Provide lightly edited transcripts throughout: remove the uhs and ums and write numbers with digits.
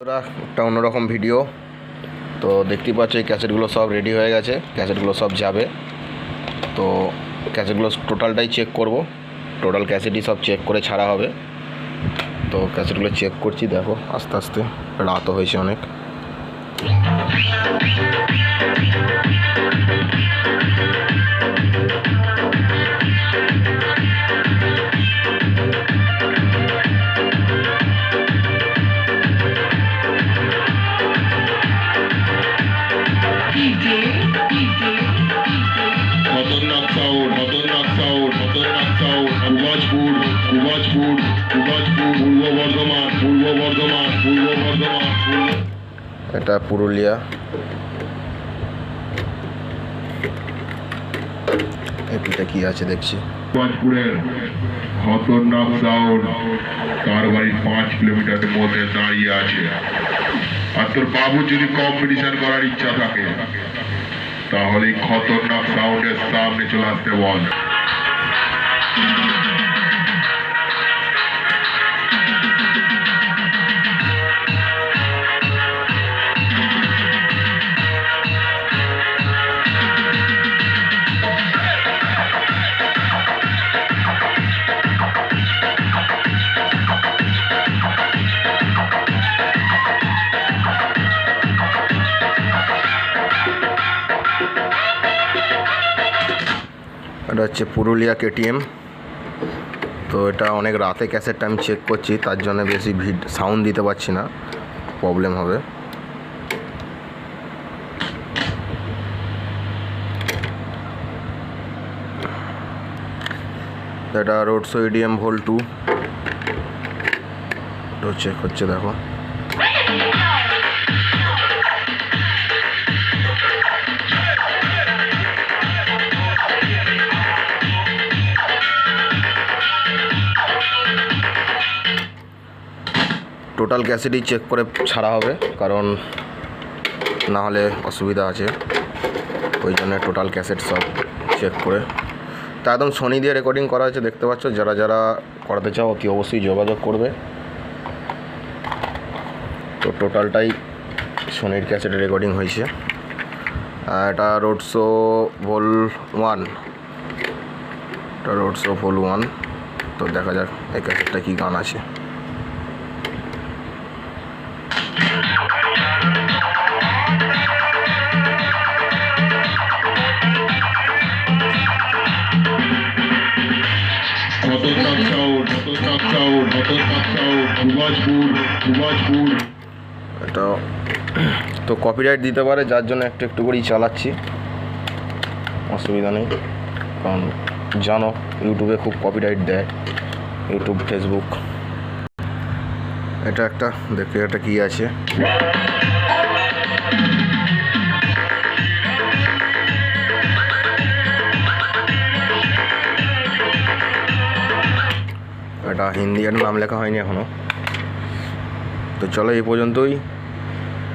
একটা অন্যরকম ভিডিও। তো দেখতেই পাচ্ছ এই ক্যাসেটগুলো সব রেডি হয়ে গেছে, ক্যাসেটগুলো সব যাবে। তো ক্যাসেটগুলো টোটালটাই চেক করব, টোটাল ক্যাসেটই সব চেক করে ছাড়া হবে। তো ক্যাসেটগুলো চেক করছি, দেখো আস্তে আস্তে, রাতও হয়েছে অনেক। এটা পুরুলিয়া। এপিটা কি আছে দেখছি। কুবাজপুরের খতরনাক সাউন্ড তার বাড়ি 5 কিলোমিটারের মধ্যে দাঁড়িয়ে আছে। আর তোর বাবু যদি কম্পিটিশন করার ইচ্ছা থাকে তাহলে খতরনাক সাউন্ডের সামনে চলে আসতে বল। এটা হচ্ছে পুরুলিয়া কেটিএম। তো এটা অনেক রাতে ক্যাসেটটা আমি চেক করছি, তার জন্য বেশি সাউন্ড দিতে পারছি না, প্রবলেম হবে। এটা রোডশো ইডিএম ভোল্ট 2 চেক হচ্ছে, দেখো। টোটাল ক্যাসেটই চেক করে ছাড়া হবে, কারণ না হলে অসুবিধা আছে। ওই জন্য টোটাল ক্যাসেট সব চেক করে, তা একদম সোনি দিয়ে রেকর্ডিং করা হয়েছে, দেখতে পাচ্ছ। যারা যারা করাতে চাও অতি অবশ্যই যোগাযোগ করবে। তো টোটালটাই সোনির ক্যাসেটে রেকর্ডিং হয়েছে। এটা রোডশো ভোল 1, এটা রোডশো ভোল 1। তো দেখা যাক এই ক্যাসেটটা কী গান আছে। এটা তো কপিরাইট দিতে পারে, যার জন্য একটু একটু করেই চালাচ্ছি, অসুবিধা নেই। কারণ জানো ইউটিউবে খুব কপিরাইট দেয়, ইউটিউব, ফেসবুক। এটা একটা দেখে, এটা কি আছে। এটা হিন্দি, এর নাম লেখা হয়নি এখনও। তো চলো এই পর্যন্তই।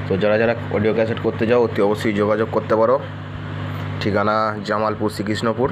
তো যারা যারা অডিও ক্যাসেট করতে যাও অতি অবশ্যই যোগাযোগ করতে পারো। ঠিকানা জামালপুর, শ্রীকৃষ্ণপুর।